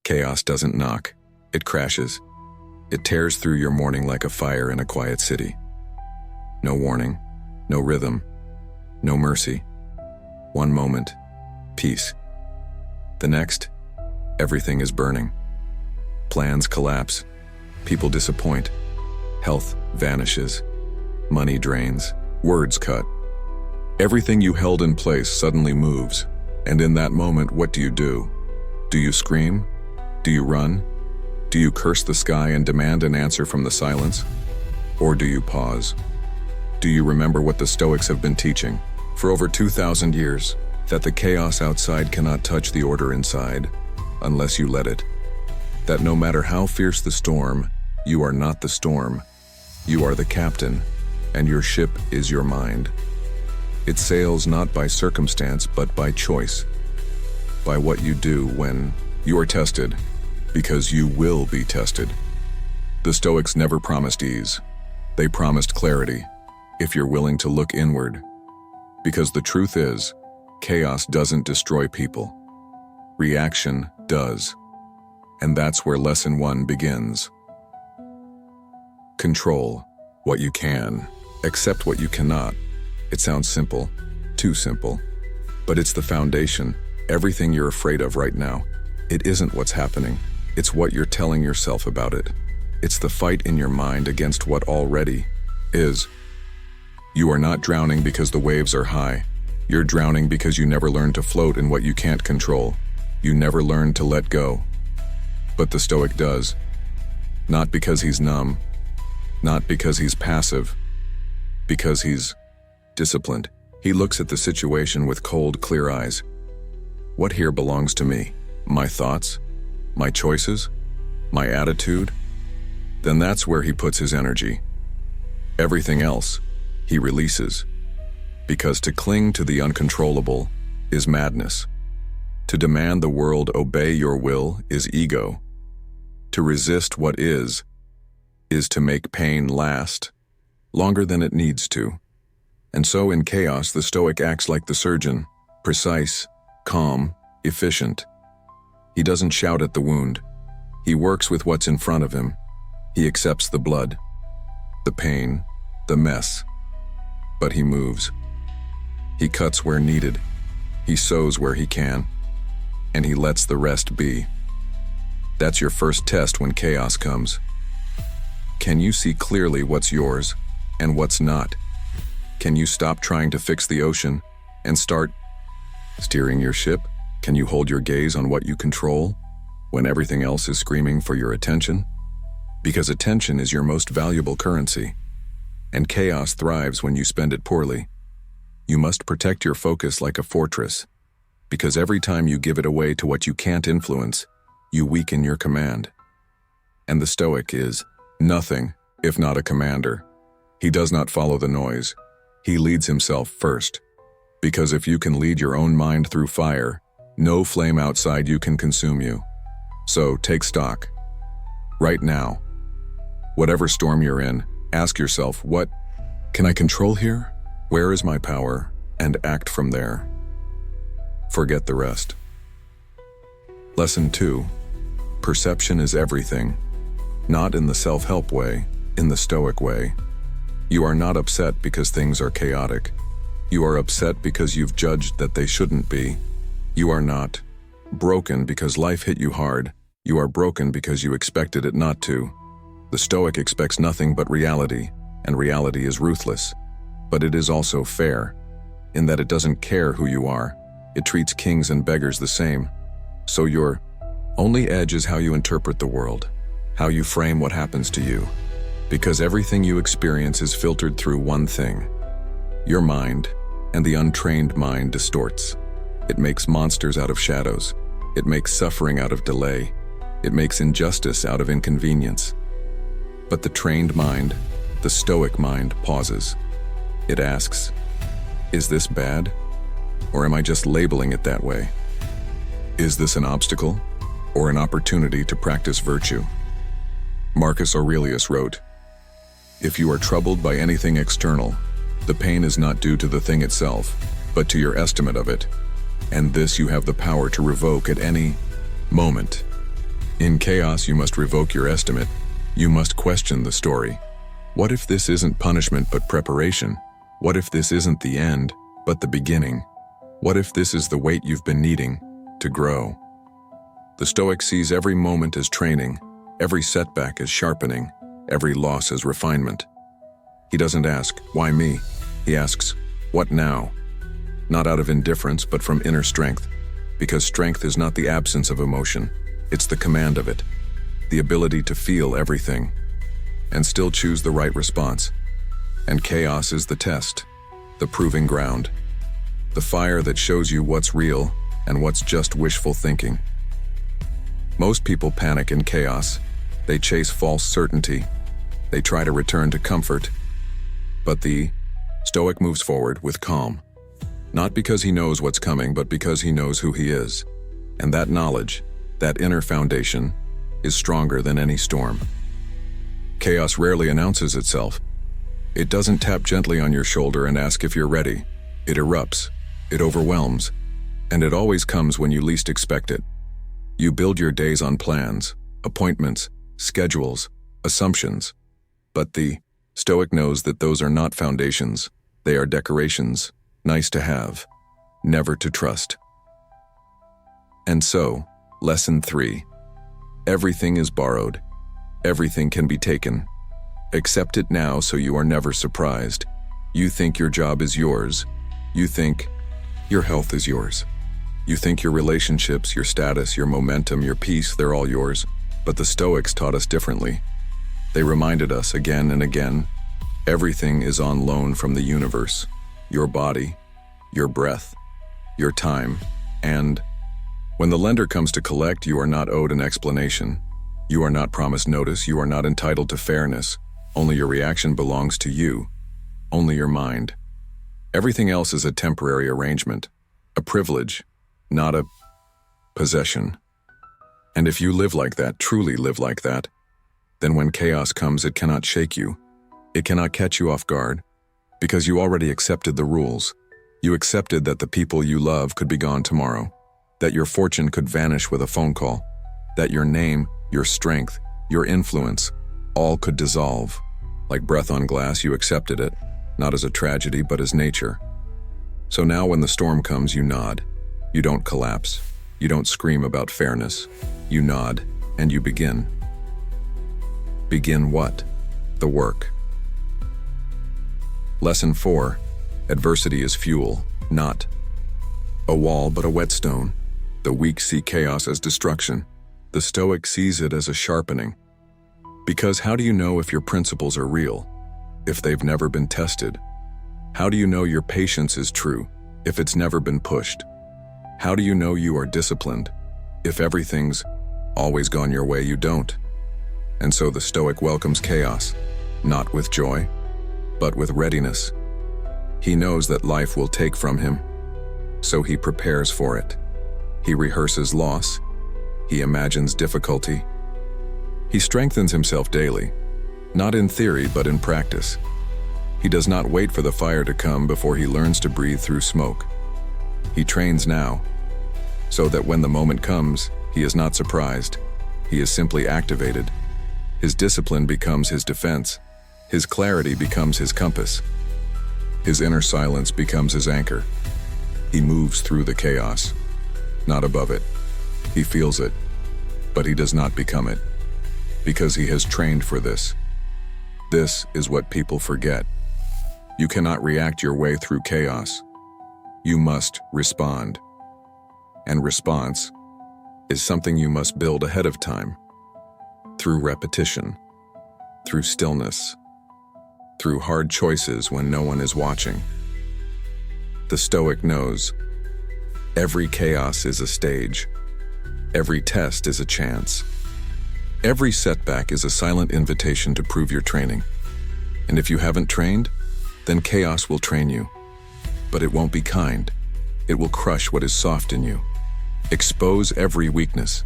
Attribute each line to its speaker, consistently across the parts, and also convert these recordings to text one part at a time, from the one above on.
Speaker 1: Chaos doesn't knock, it crashes. It tears through your morning like a fire in a quiet city. No warning, no rhythm, no mercy. One moment, peace. The next, everything is burning. Plans collapse, people disappoint, health vanishes, money drains, words cut. Everything you held in place suddenly moves, and in that moment, what do? Do you scream? Do you run? Do you curse the sky and demand an answer from the silence? Or do you pause? Do you remember what the Stoics have been teaching for over 2,000 years? That the chaos outside cannot touch the order inside unless you let it. That no matter how fierce the storm, you are not the storm. You are the captain, and your ship is your mind. It sails not by circumstance, but by choice. By what you do when you are tested, because you will be tested. The Stoics never promised ease. They promised clarity, if you're willing to look inward. Because the truth is, chaos doesn't destroy people. Reaction does. And that's where lesson 1 begins. Control what you can, accept what you cannot. It sounds simple, too simple. But it's the foundation. Everything you're afraid of right now, it isn't what's happening. It's what you're telling yourself about it. It's the fight in your mind against what already is. You are not drowning because the waves are high. You're drowning because you never learned to float in what you can't control. You never learned to let go. But the Stoic does. Not because he's numb, not because he's passive, because he's disciplined. He looks at the situation with cold, clear eyes. What here belongs to me? My thoughts? My choices? My attitude? Then that's where he puts his energy. Everything else, he releases. Because to cling to the uncontrollable is madness. To demand the world obey your will is ego. To resist what is to make pain last longer than it needs to. And so in chaos, the Stoic acts like the surgeon, precise, calm, efficient. He doesn't shout at the wound. He works with what's in front of him. He accepts the blood, the pain, the mess. But he moves. He cuts where needed. He sows where he can. And he lets the rest be. That's your first test when chaos comes. Can you see clearly what's yours and what's not? Can you stop trying to fix the ocean and start steering your ship? Can you hold your gaze on what you control when everything else is screaming for your attention? Because attention is your most valuable currency, and chaos thrives when you spend it poorly. You must protect your focus like a fortress, because every time you give it away to what you can't influence, you weaken your command. And the Stoic is nothing if not a commander. He does not follow the noise. He leads himself first. Because if you can lead your own mind through fire, no flame outside you can consume you. So take stock. Right now, whatever storm you're in, ask yourself, what can I control here? Where is my power? And act from there. Forget the rest. Lesson 2. Perception is everything. Not in the self-help way, in the Stoic way. You are not upset because things are chaotic. You are upset because you've judged that they shouldn't be. You are not broken because life hit you hard. You are broken because you expected it not to. The Stoic expects nothing but reality, and reality is ruthless. But it is also fair, in that it doesn't care who you are. It treats kings and beggars the same. So your only edge is how you interpret the world, how you frame what happens to you. Because everything you experience is filtered through one thing: your mind, and the untrained mind distorts. It makes monsters out of shadows. It makes suffering out of delay. It makes injustice out of inconvenience. But the trained mind, the Stoic mind, pauses. It asks, is this bad? Or am I just labeling it that way? Is this an obstacle or an opportunity to practice virtue? Marcus Aurelius wrote, "If you are troubled by anything external, the pain is not due to the thing itself, but to your estimate of it, and this you have the power to revoke at any moment." In chaos, you must revoke your estimate. You must question the story. What if this isn't punishment but preparation? What if this isn't the end, but the beginning? What if this is the weight you've been needing to grow? The Stoic sees every moment as training, every setback as sharpening, every loss as refinement. He doesn't ask, "Why me?" He asks, "What now?" Not out of indifference, but from inner strength, because strength is not the absence of emotion, it's the command of it, the ability to feel everything, and still choose the right response. And chaos is the test, the proving ground, the fire that shows you what's real and what's just wishful thinking. Most people panic in chaos. They chase false certainty. They try to return to comfort. But the Stoic moves forward with calm, not because he knows what's coming, but because he knows who he is. And that knowledge, that inner foundation, is stronger than any storm. Chaos rarely announces itself. It doesn't tap gently on your shoulder and ask if you're ready. It erupts, it overwhelms, and it always comes when you least expect it. You build your days on plans, appointments, schedules, assumptions. But the Stoic knows that those are not foundations. They are decorations, nice to have, never to trust. And so, lesson 3. Everything is borrowed. Everything can be taken. Accept it now so you are never surprised. You think your job is yours. You think your health is yours. You think your relationships, your status, your momentum, your peace, they're all yours. But the Stoics taught us differently. They reminded us again and again, everything is on loan from the universe. Your body, your breath, your time, and when the lender comes to collect, you are not owed an explanation. You are not promised notice. You are not entitled to fairness. Only your reaction belongs to you. Only your mind. Everything else is a temporary arrangement, a privilege, not a possession. And if you live like that, truly live like that, then when chaos comes, it cannot shake you. It cannot catch you off guard, because you already accepted the rules. You accepted that the people you love could be gone tomorrow, that your fortune could vanish with a phone call, that your name, your strength, your influence, all could dissolve. Like breath on glass, you accepted it, not as a tragedy, but as nature. So now when the storm comes, you nod. You don't collapse. You don't scream about fairness. You nod, and you begin. Begin what? The work. Lesson 4. Adversity is fuel, not a wall, but a whetstone. The weak see chaos as destruction. The Stoic sees it as a sharpening. Because how do you know if your principles are real, if they've never been tested? How do you know your patience is true, if it's never been pushed? How do you know you are disciplined, if everything's always gone your way? You don't. And so the Stoic welcomes chaos, not with joy, but with readiness. He knows that life will take from him, so he prepares for it. He rehearses loss. He imagines difficulty. He strengthens himself daily, not in theory, but in practice. He does not wait for the fire to come before he learns to breathe through smoke. He trains now, so that when the moment comes, he is not surprised. He is simply activated. His discipline becomes his defense. His clarity becomes his compass. His inner silence becomes his anchor. He moves through the chaos, not above it. He feels it, but he does not become it, because he has trained for this. This is what people forget. You cannot react your way through chaos. You must respond. And response is something you must build ahead of time, through repetition, through stillness, through hard choices when no one is watching. The Stoic knows every chaos is a stage. Every test is a chance. Every setback is a silent invitation to prove your training. And if you haven't trained, then chaos will train you. But it won't be kind. It will crush what is soft in you. Expose every weakness.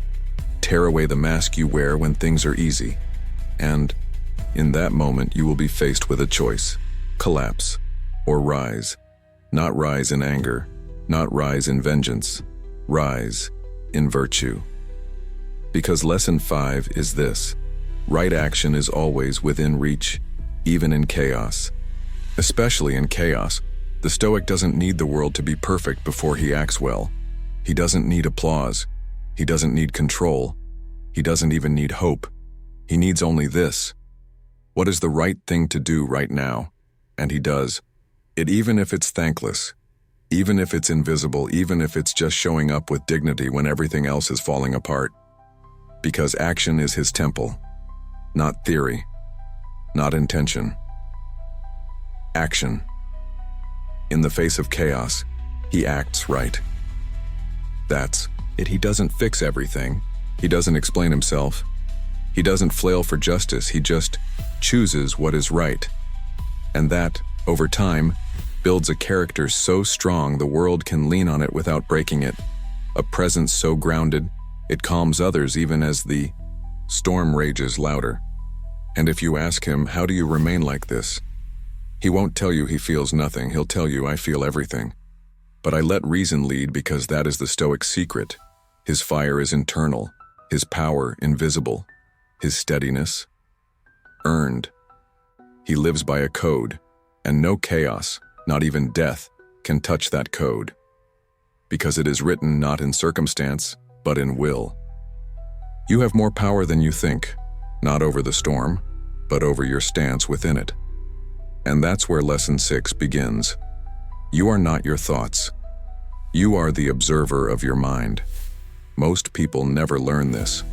Speaker 1: Tear away the mask you wear when things are easy. And in that moment, you will be faced with a choice: collapse or rise. Not rise in anger, not rise in vengeance, rise in virtue. Because lesson 5 is this: right action is always within reach, even in chaos. Especially in chaos, the Stoic doesn't need the world to be perfect before he acts well. He doesn't need applause. He doesn't need control. He doesn't even need hope. He needs only this: what is the right thing to do right now? And he does it, even if it's thankless, even if it's invisible, even if it's just showing up with dignity when everything else is falling apart. Because action is his temple, not theory, not intention. Action. In the face of chaos, he acts right. That's it. He doesn't fix everything. He doesn't explain himself. He doesn't flail for justice. He just chooses what is right. And that, over time, builds a character so strong the world can lean on it without breaking it. A presence so grounded, it calms others even as the storm rages louder. And if you ask him, how do you remain like this? He won't tell you he feels nothing. He'll tell you, I feel everything. But I let reason lead because that is the Stoic's secret. His fire is internal, his power invisible, his steadiness earned. He lives by a code, and no chaos, not even death, can touch that code. Because it is written not in circumstance, but in will. You have more power than you think, not over the storm, but over your stance within it. And that's where lesson 6 begins. You are not your thoughts. You are the observer of your mind. Most people never learn this.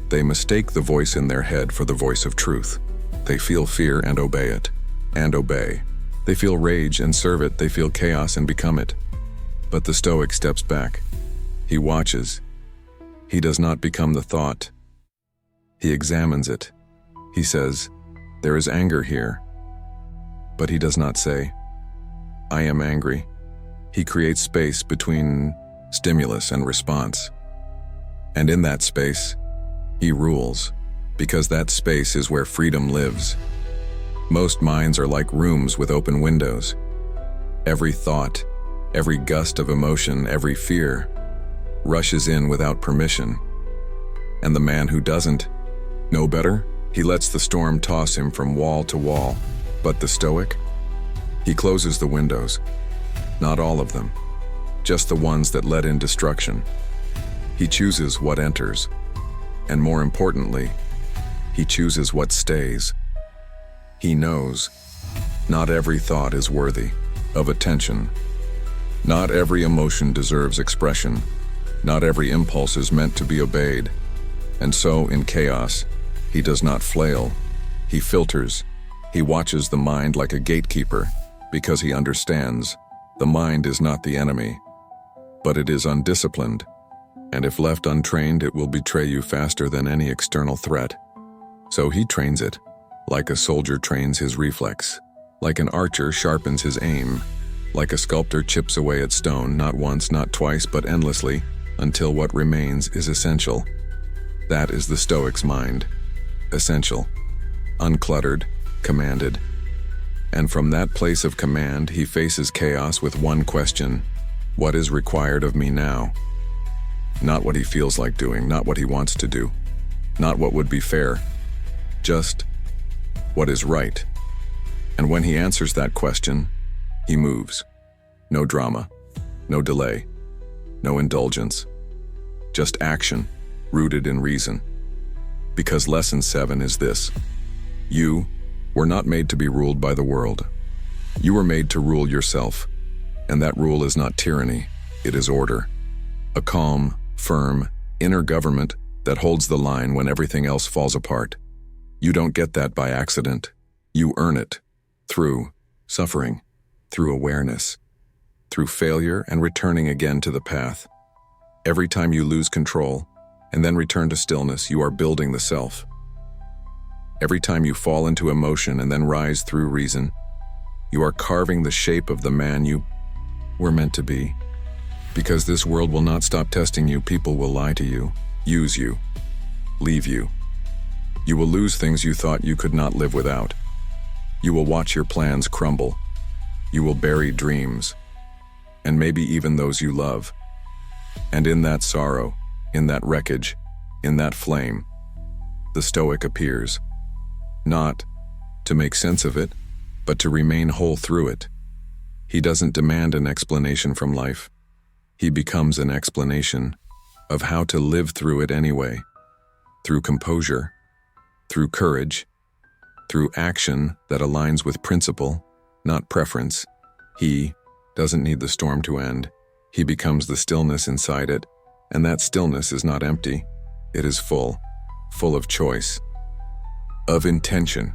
Speaker 1: They mistake the voice in their head for the voice of truth. They feel fear and obey it, and obey. They feel rage and serve it. They feel chaos and become it. But the Stoic steps back. He watches. He does not become the thought. He examines it. He says, there is anger here. But he does not say, I am angry. He creates space between stimulus and response. And in that space, he rules, because that space is where freedom lives. Most minds are like rooms with open windows. Every thought, every gust of emotion, every fear rushes in without permission. And the man who doesn't know better, he lets the storm toss him from wall to wall. But the Stoic, he closes the windows. Not all of them, just the ones that let in destruction. He chooses what enters, and more importantly, he chooses what stays. He knows not every thought is worthy of attention. Not every emotion deserves expression. Not every impulse is meant to be obeyed. And so, in chaos, he does not flail. He filters. He watches the mind like a gatekeeper, because he understands the mind is not the enemy, but it is undisciplined, and if left untrained, it will betray you faster than any external threat. So he trains it, like a soldier trains his reflex, like an archer sharpens his aim, like a sculptor chips away at stone, not once, not twice, but endlessly, until what remains is essential. That is the Stoic's mind. Essential, uncluttered, commanded. And from that place of command, he faces chaos with one question: what is required of me now? Not what he feels like doing, not what he wants to do, not what would be fair, just what is right. And when he answers that question, he moves. No drama, no delay, no indulgence, just action rooted in reason. Because lesson 7 is this: you were not made to be ruled by the world. You were made to rule yourself, and that rule is not tyranny, it is order. A calm, firm, inner government that holds the line when everything else falls apart. You don't get that by accident. You earn it through suffering, through awareness, through failure and returning again to the path. Every time you lose control and then return to stillness, you are building the self. Every time you fall into emotion and then rise through reason, you are carving the shape of the man you were meant to be. Because this world will not stop testing you. People will lie to you, use you, leave you. You will lose things you thought you could not live without. You will watch your plans crumble. You will bury dreams, and maybe even those you love. And in that sorrow, in that wreckage, In that flame, the Stoic appears, not to make sense of it, but to remain whole through it. He doesn't demand an explanation from life. He becomes an explanation of how to live through it anyway, through composure, through courage, through action that aligns with principle, not preference. He doesn't need the storm to end. He becomes the stillness inside it, and that stillness is not empty. It is full of choice, of intention,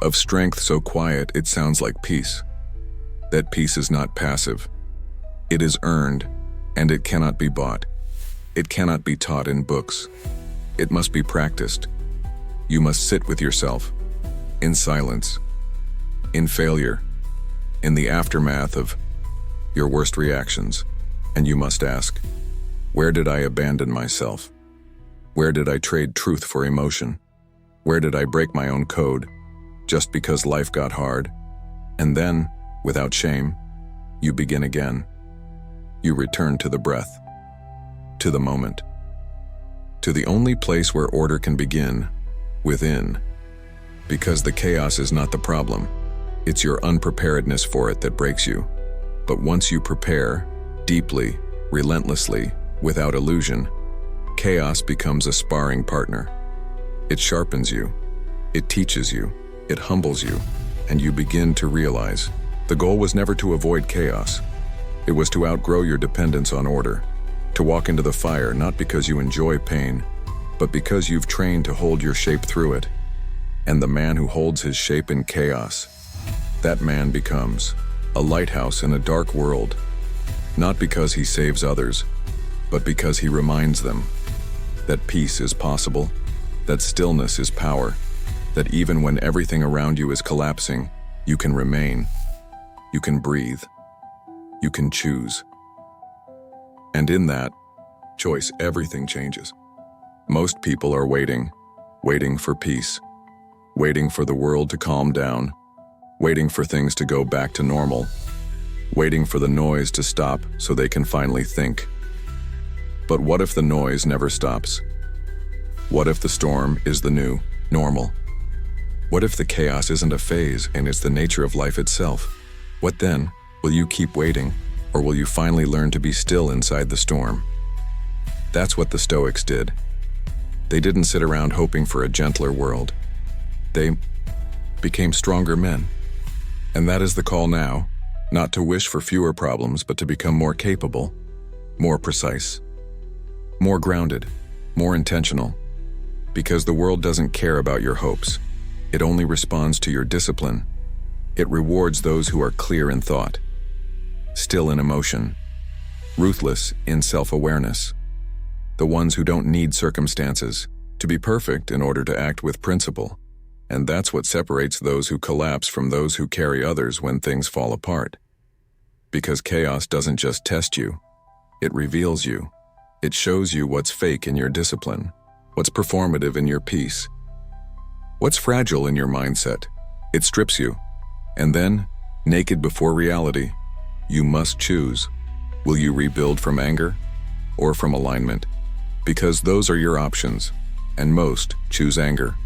Speaker 1: of strength so quiet it sounds like peace. That peace is not passive. It is earned, and it cannot be bought. It cannot be taught in books. It must be practiced. You must sit with yourself, in silence, in failure, in the aftermath of your worst reactions, and you must ask, where did I abandon myself? Where did I trade truth for emotion? Where did I break my own code just because life got hard? And then, without shame, you begin again. You return to the breath, to the moment, to the only place where order can begin, within. Because the chaos is not the problem. It's your unpreparedness for it that breaks you. But once you prepare, deeply, relentlessly, without illusion, chaos becomes a sparring partner. It sharpens you, it teaches you, it humbles you, and you begin to realize the goal was never to avoid chaos. It was to outgrow your dependence on order, to walk into the fire not because you enjoy pain, but because you've trained to hold your shape through it. And the man who holds his shape in chaos, that man becomes a lighthouse in a dark world, not because he saves others, but because he reminds them that peace is possible, that stillness is power, that even when everything around you is collapsing, you can remain, you can breathe, you can choose. And in that choice, everything changes. Most people are waiting for peace, waiting for the world to calm down, waiting for things to go back to normal, waiting for the noise to stop so they can finally think. But what if the noise never stops? What if the storm is the new normal? What if the chaos isn't a phase and it's the nature of life itself? What then? Will you keep waiting, or will you finally learn to be still inside the storm? That's what the Stoics did. They didn't sit around hoping for a gentler world. They became stronger men. And that is the call now, not to wish for fewer problems, but to become more capable, more precise, more grounded, more intentional. Because the world doesn't care about your hopes. It only responds to your discipline. It rewards those who are clear in thought, still in emotion, ruthless in self-awareness, the ones who don't need circumstances to be perfect in order to act with principle. And that's what separates those who collapse from those who carry others when things fall apart. Because chaos doesn't just test you, it reveals you. It shows you what's fake in your discipline, what's performative in your peace, what's fragile in your mindset. It strips you. And then, naked before reality, you must choose. Will you rebuild from anger or from alignment? Because those are your options, and most choose anger.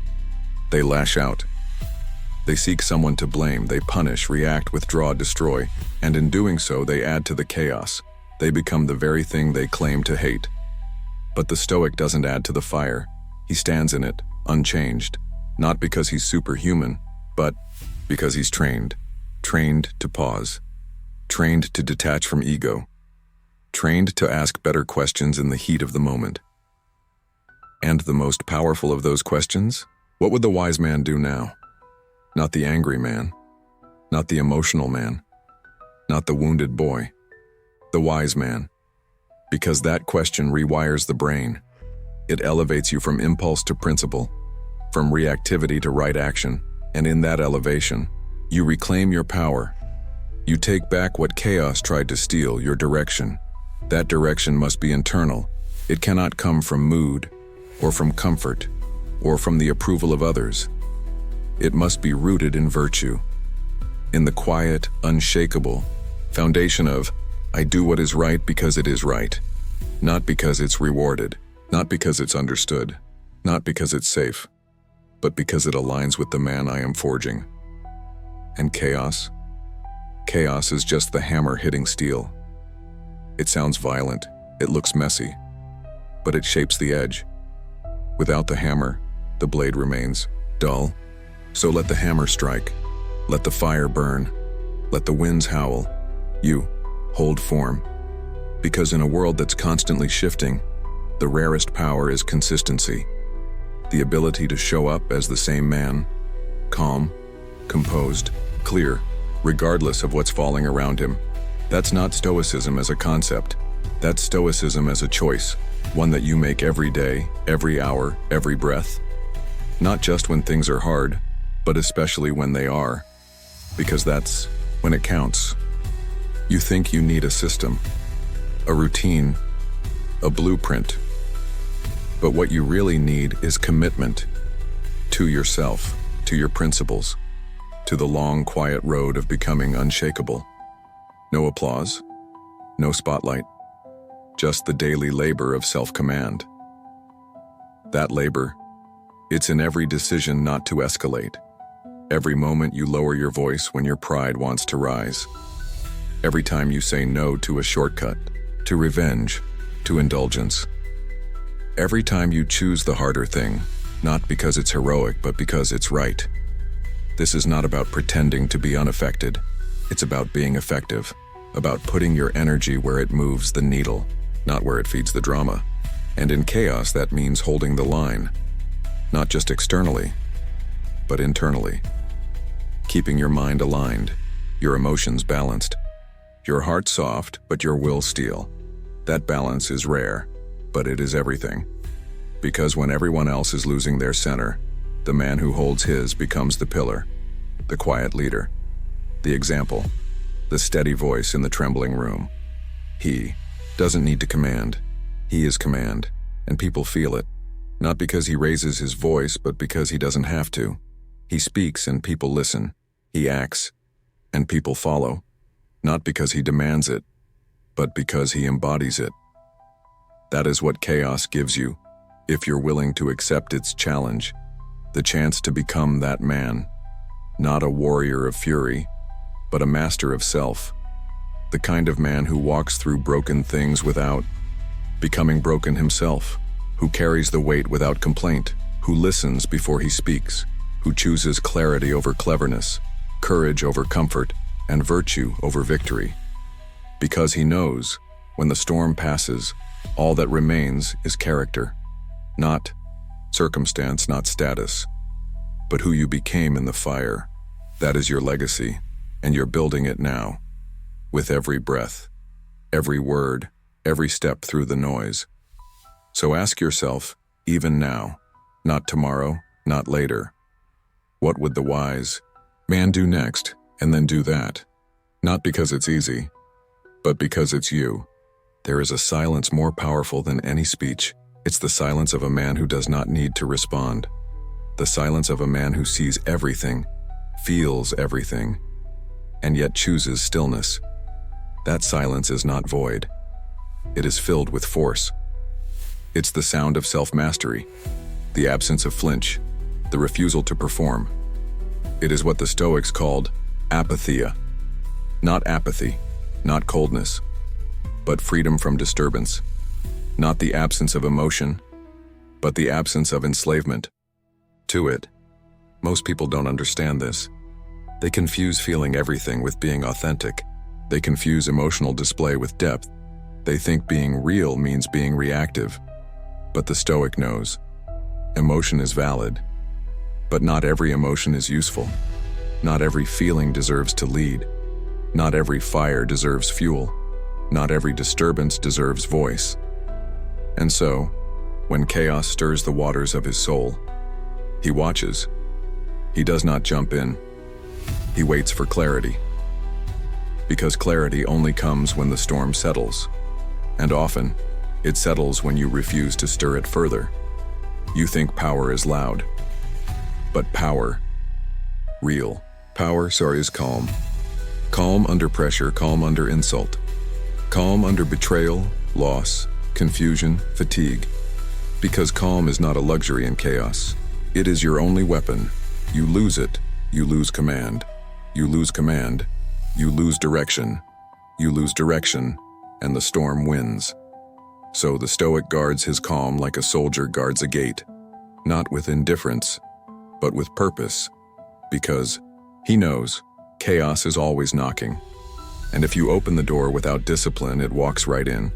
Speaker 1: They lash out. They seek someone to blame. They punish, react, withdraw, destroy, and in doing so, they add to the chaos. They become the very thing they claim to hate. But the Stoic doesn't add to the fire. He stands in it, unchanged, not because he's superhuman, but because he's trained to pause, trained to detach from ego, trained to ask better questions in the heat of the moment. And the most powerful of those questions? What would the wise man do now? Not the angry man, not the emotional man, not the wounded boy, the wise man. Because that question rewires the brain. It elevates you from impulse to principle, from reactivity to right action, and in that elevation, you reclaim your power. You take back what chaos tried to steal, your direction. That direction must be internal. It cannot come from mood, or from comfort, or from the approval of others. It must be rooted in virtue, in the quiet, unshakable foundation of, I do what is right because it is right, not because it's rewarded. Not because it's understood, not because it's safe, but because it aligns with the man I am forging. And chaos? Chaos is just the hammer hitting steel. It sounds violent, it looks messy, but it shapes the edge. Without the hammer, the blade remains dull. So let the hammer strike, let the fire burn, let the winds howl. You hold form. Because in a world that's constantly shifting, the rarest power is consistency. The ability to show up as the same man, calm, composed, clear, regardless of what's falling around him. That's not stoicism as a concept. That's stoicism as a choice, one that you make every day, every hour, every breath. Not just when things are hard, but especially when they are, because that's when it counts. You think you need a system, a routine, a blueprint. But what you really need is commitment to yourself, to your principles, to the long, quiet road of becoming unshakable. No applause, no spotlight, just the daily labor of self-command. That labor, it's in every decision not to escalate. Every moment you lower your voice when your pride wants to rise. Every time you say no to a shortcut, to revenge, to indulgence. Every time you choose the harder thing, not because it's heroic, but because it's right. This is not about pretending to be unaffected. It's about being effective, about putting your energy where it moves the needle, not where it feeds the drama. And in chaos, that means holding the line, not just externally, but internally. Keeping your mind aligned, your emotions balanced, your heart soft, but your will steel. That balance is rare, but it is everything. Because when everyone else is losing their center, the man who holds his becomes the pillar, the quiet leader, the example, the steady voice in the trembling room. He doesn't need to command. He is command, and people feel it. Not because he raises his voice, but because he doesn't have to. He speaks and people listen. He acts and people follow. Not because he demands it, but because he embodies it. That is what chaos gives you, if you're willing to accept its challenge, the chance to become that man, not a warrior of fury, but a master of self, the kind of man who walks through broken things without becoming broken himself, who carries the weight without complaint, who listens before he speaks, who chooses clarity over cleverness, courage over comfort, and virtue over victory. Because he knows, when the storm passes, all that remains is character, not circumstance, not status, but who you became in the fire. That is your legacy, and you're building it now, with every breath, every word, every step through the noise. So ask yourself, even now, not tomorrow, not later, what would the wise man do next, and then do that? Not because it's easy, but because it's you. There is a silence more powerful than any speech. It's the silence of a man who does not need to respond. The silence of a man who sees everything, feels everything, and yet chooses stillness. That silence is not void. It is filled with force. It's the sound of self-mastery, the absence of flinch, the refusal to perform. It is what the Stoics called apatheia. Not apathy, not coldness, but freedom from disturbance. Not the absence of emotion, but the absence of enslavement to it. Most people don't understand this. They confuse feeling everything with being authentic. They confuse emotional display with depth. They think being real means being reactive. But the Stoic knows. Emotion is valid, but not every emotion is useful. Not every feeling deserves to lead. Not every fire deserves fuel. Not every disturbance deserves voice. And so, when chaos stirs the waters of his soul, he watches. He does not jump in. He waits for clarity. Because clarity only comes when the storm settles. And often, it settles when you refuse to stir it further. You think power is loud. But power, real power, is calm. Calm under pressure, calm under insult. Calm under betrayal, loss, confusion, fatigue. Because calm is not a luxury in chaos. It is your only weapon. You lose it, you lose command. You lose command, you lose direction. You lose direction, and the storm wins. So the Stoic guards his calm like a soldier guards a gate, not with indifference, but with purpose, because he knows chaos is always knocking. And if you open the door without discipline, it walks right in,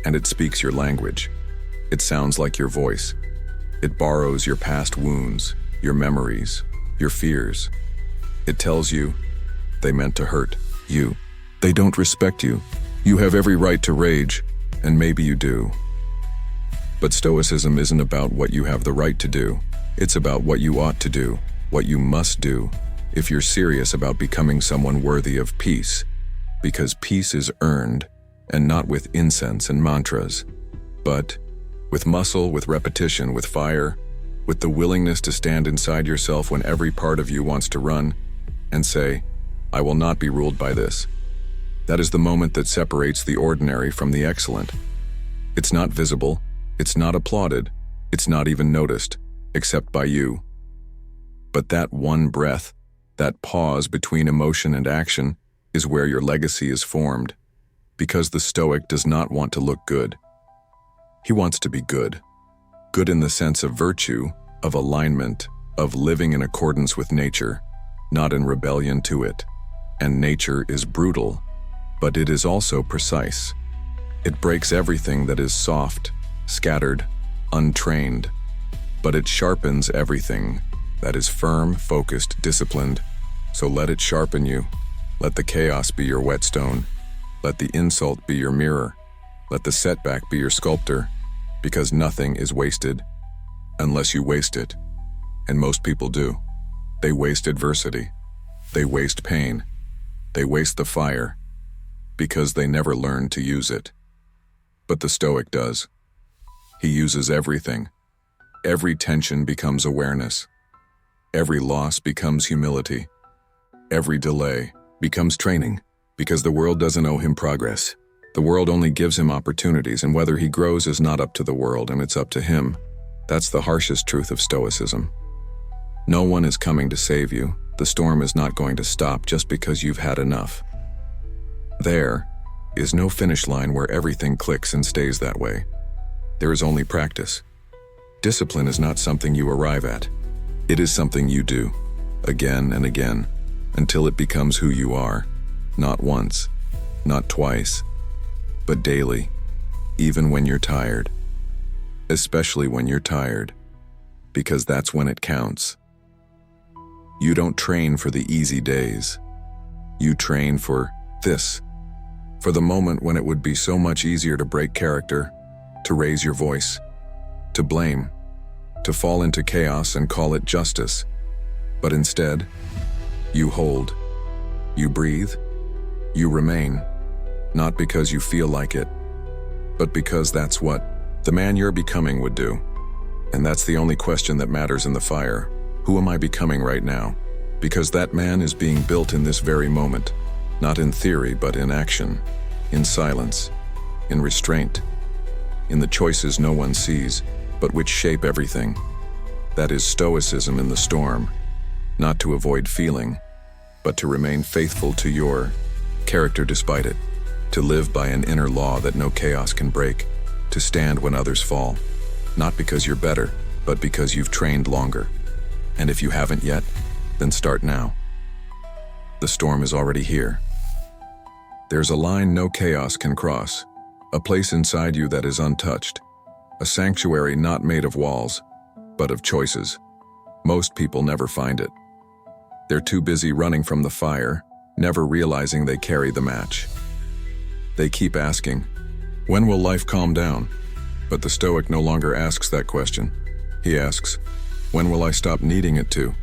Speaker 1: and it speaks your language. It sounds like your voice. It borrows your past wounds, your memories, your fears. It tells you they meant to hurt you. They don't respect you. You have every right to rage, and maybe you do. But Stoicism isn't about what you have the right to do. It's about what you ought to do, what you must do, if you're serious about becoming someone worthy of peace. Because peace is earned, and not with incense and mantras, but with muscle, with repetition, with fire, with the willingness to stand inside yourself when every part of you wants to run and say, I will not be ruled by this. That is the moment that separates the ordinary from the excellent. It's not visible, it's not applauded, it's not even noticed, except by you. But that one breath, that pause between emotion and action, is where your legacy is formed, because the Stoic does not want to look good. He wants to be good. Good in the sense of virtue, of alignment, of living in accordance with nature, not in rebellion to it. And nature is brutal, but it is also precise. It breaks everything that is soft, scattered, untrained, but it sharpens everything that is firm, focused, disciplined. So let it sharpen you. Let the chaos be your whetstone. Let the insult be your mirror. Let the setback be your sculptor, because nothing is wasted unless you waste it. And most people do. They waste adversity. They waste pain. They waste the fire, because they never learn to use it. But the Stoic does. He uses everything. Every tension becomes awareness. Every loss becomes humility. Every delay becomes training, because the world doesn't owe him progress. The world only gives him opportunities, and whether he grows is not up to the world, and it's up to him. That's the harshest truth of Stoicism. No one is coming to save you. The storm is not going to stop just because you've had enough. There is no finish line where everything clicks and stays that way. There is only practice. Discipline is not something you arrive at. It is something you do, again and again, until it becomes who you are. Not once, not twice, but daily, even when you're tired. Especially when you're tired, because that's when it counts. You don't train for the easy days. You train for this, for the moment when it would be so much easier to break character, to raise your voice, to blame, to fall into chaos and call it justice. But instead, you hold, you breathe, you remain, not because you feel like it, but because that's what the man you're becoming would do. And that's the only question that matters in the fire. Who am I becoming right now? Because that man is being built in this very moment, not in theory, but in action, in silence, in restraint, in the choices no one sees, but which shape everything. That is Stoicism in the storm, not to avoid feeling, but to remain faithful to your character despite it, to live by an inner law that no chaos can break, to stand when others fall, not because you're better, but because you've trained longer. And if you haven't yet, then start now. The storm is already here. There's a line no chaos can cross, a place inside you that is untouched, a sanctuary not made of walls, but of choices. Most people never find it. They're too busy running from the fire, never realizing they carry the match. They keep asking, when will life calm down? But the Stoic no longer asks that question. He asks, when will I stop needing it to?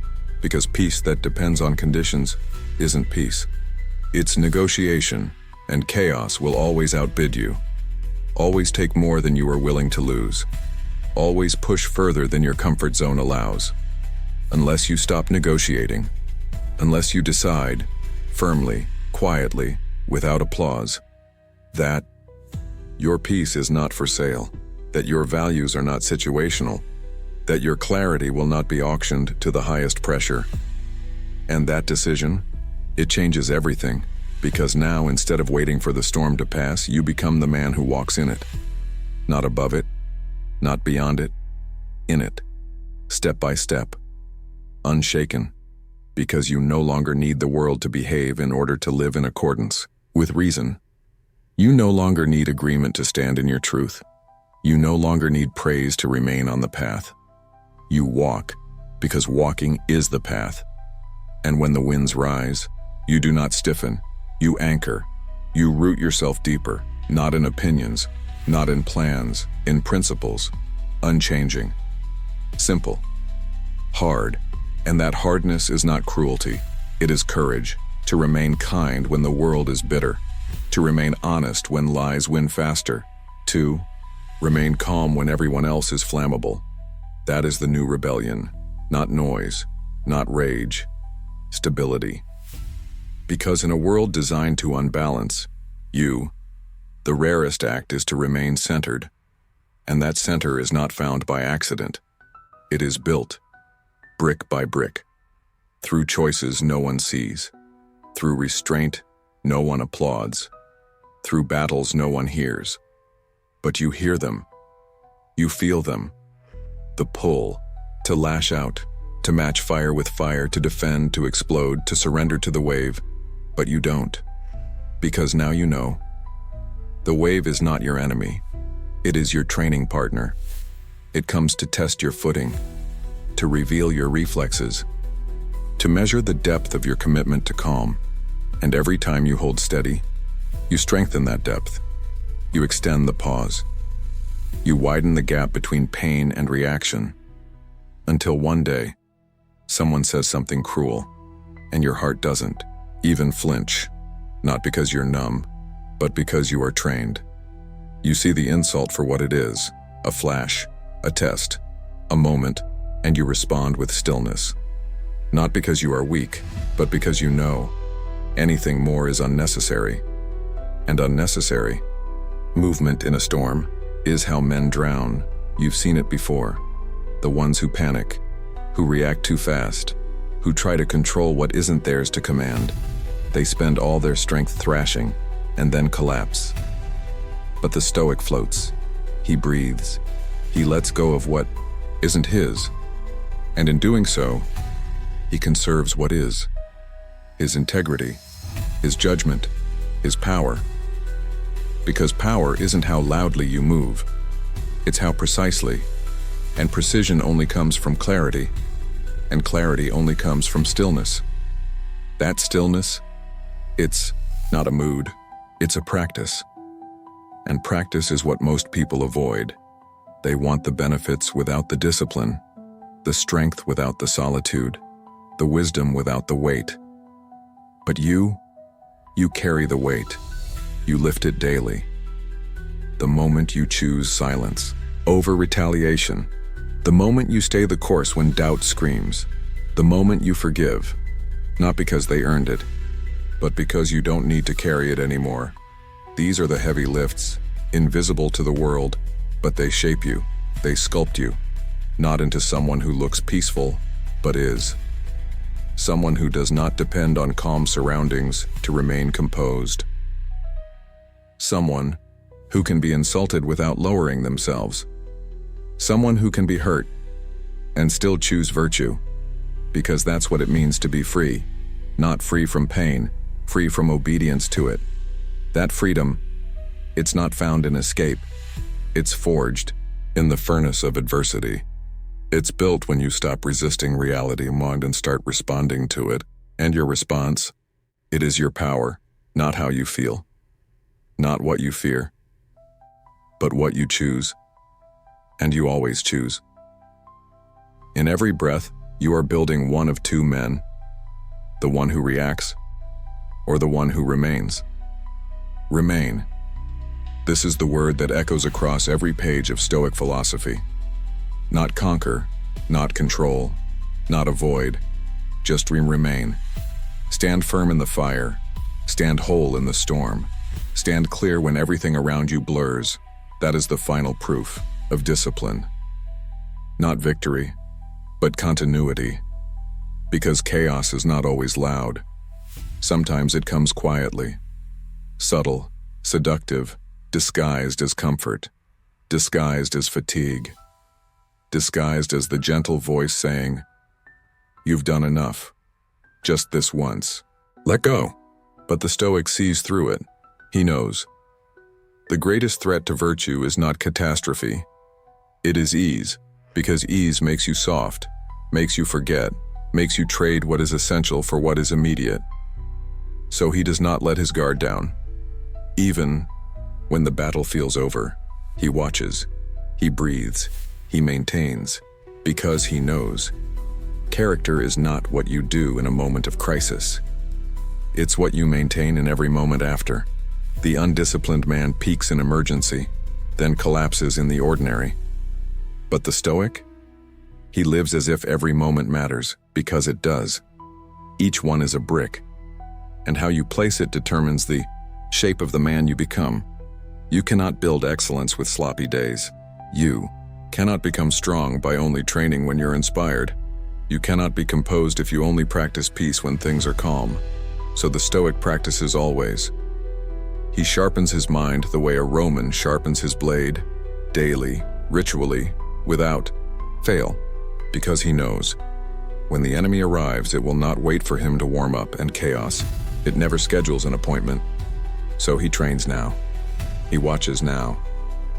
Speaker 1: Because peace that depends on conditions isn't peace. It's negotiation, and chaos will always outbid you. Always take more than you are willing to lose. Always push further than your comfort zone allows. Unless you stop negotiating. Unless you decide, firmly, quietly, without applause, that your peace is not for sale. that your values are not situational, that your clarity will not be auctioned to the highest pressure. And that decision, it changes everything, because now instead of waiting for the storm to pass, you become the man who walks in it. Not above it, not beyond it, in it, step by step, unshaken, because you no longer need the world to behave in order to live in accordance with reason. You no longer need agreement to stand in your truth. You no longer need praise to remain on the path. You walk, because walking is the path. And when the winds rise, you do not stiffen, you anchor. You root yourself deeper, not in opinions, not in plans, in principles, unchanging. Simple, hard, and that hardness is not cruelty, it is courage, to remain kind when the world is bitter, to remain honest when lies win faster, to remain calm when everyone else is flammable. That is the new rebellion, not noise, not rage, stability. Because in a world designed to unbalance, the rarest act is to remain centered, and that center is not found by accident. It is built, brick by brick, through choices no one sees, through restraint no one applauds, through battles no one hears. But you hear them, you feel them, the pull, to lash out, to match fire with fire, to defend, to explode, to surrender to the wave. But you don't, because now you know. The wave is not your enemy, it is your training partner. It comes to test your footing, to reveal your reflexes, to measure the depth of your commitment to calm. And every time you hold steady, you strengthen that depth. You extend the pause. You widen the gap between pain and reaction, until one day, someone says something cruel, and your heart doesn't even flinch, not because you're numb, but because you are trained. You see the insult for what it is, a flash, a test, a moment, and you respond with stillness. Not because you are weak, but because you know anything more is unnecessary. And unnecessary movement in a storm is how men drown. You've seen it before. The ones who panic, who react too fast, who try to control what isn't theirs to command. They spend all their strength thrashing and then collapse. But the Stoic floats. He breathes. He lets go of what isn't his. And in doing so, he conserves what is. His integrity, his judgment, his power. Because power isn't how loudly you move. It's how precisely. And precision only comes from clarity. And clarity only comes from stillness. That stillness, it's not a mood, it's a practice. And practice is what most people avoid. They want the benefits without the discipline, the strength without the solitude, the wisdom without the weight. But you carry the weight. You lift it daily. The moment you choose silence over retaliation, the moment you stay the course when doubt screams, the moment you forgive, not because they earned it, but because you don't need to carry it anymore. These are the heavy lifts, invisible to the world, but they shape you, they sculpt you, not into someone who looks peaceful, but is. Someone who does not depend on calm surroundings to remain composed. Someone who can be insulted without lowering themselves. Someone who can be hurt and still choose virtue, because that's what it means to be free, not free from pain, free from obedience to it. That freedom, it's not found in escape. It's forged in the furnace of adversity. It's built when you stop resisting reality and start responding to it. And your response, it is your power, not how you feel, not what you fear, but what you choose. And you always choose. In every breath, you are building one of two men, the one who reacts or the one who remains. Remain. This is the word that echoes across every page of Stoic philosophy. Not conquer, not control, not avoid, just remain. Stand firm in the fire, stand whole in the storm, stand clear when everything around you blurs. That is the final proof. of discipline. Not victory, but continuity. Because chaos is not always loud. Sometimes it comes quietly, subtle, seductive, disguised as comfort, disguised as fatigue, disguised as the gentle voice saying, "You've done enough. Just this once. Let go." But the Stoic sees through it. He knows. The greatest threat to virtue is not catastrophe. It is ease, because ease makes you soft, makes you forget, makes you trade what is essential for what is immediate. So he does not let his guard down. Even when the battle feels over, he watches, he breathes, he maintains, because he knows. Character is not what you do in a moment of crisis. It's what you maintain in every moment after. The undisciplined man peaks in emergency, then collapses in the ordinary. But the Stoic? He lives as if every moment matters, because it does. Each one is a brick, and how you place it determines the shape of the man you become. You cannot build excellence with sloppy days. You cannot become strong by only training when you're inspired. You cannot be composed if you only practice peace when things are calm. So the Stoic practices always. He sharpens his mind the way a Roman sharpens his blade, daily, ritually, without fail, because he knows. When the enemy arrives, it will not wait for him to warm up and chaos. It never schedules an appointment. So he trains now. He watches now.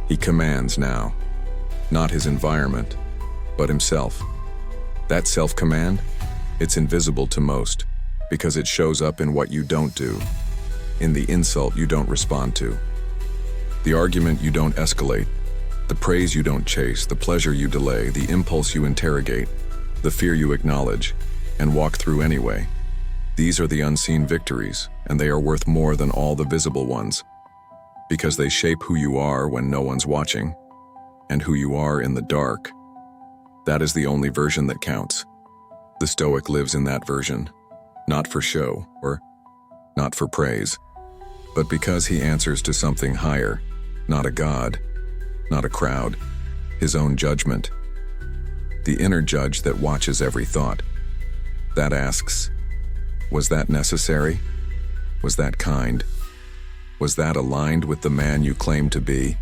Speaker 1: He commands now. Not his environment, but himself. That self-command, it's invisible to most, because it shows up in what you don't do, in the insult you don't respond to, the argument you don't escalate, the praise you don't chase, the pleasure you delay, the impulse you interrogate, the fear you acknowledge, and walk through anyway. These are the unseen victories, and they are worth more than all the visible ones, because they shape who you are when no one's watching, and who you are in the dark. That is the only version that counts. The Stoic lives in that version, not for show or not for praise, but because he answers to something higher, not a god, not a crowd, his own judgment. The inner judge that watches every thought, that asks, was that necessary? Was that kind? Was that aligned with the man you claim to be?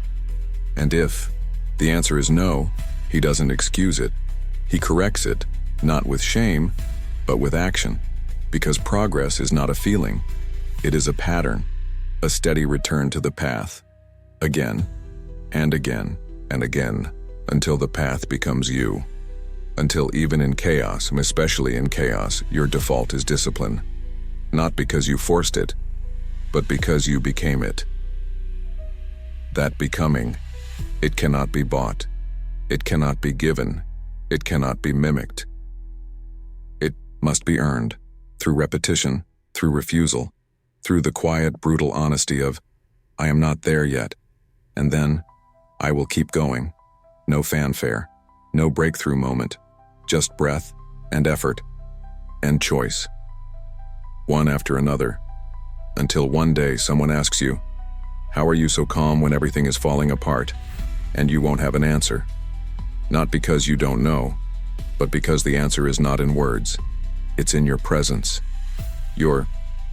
Speaker 1: And if the answer is no, he doesn't excuse it. He corrects it, not with shame, but with action. Because progress is not a feeling. It is a pattern, a steady return to the path. Again, and again, and again, until the path becomes you. Until even in chaos, and especially in chaos, your default is discipline. Not because you forced it, but because you became it. That becoming, it cannot be bought. It cannot be given. It cannot be mimicked. It must be earned, through repetition, through refusal, through the quiet, brutal honesty of, I am not there yet, and then, I will keep going. No fanfare, no breakthrough moment, just breath and effort and choice. One after another, until one day someone asks you, how are you so calm when everything is falling apart? And you won't have an answer. Not because you don't know, but because the answer is not in words. It's in your presence, your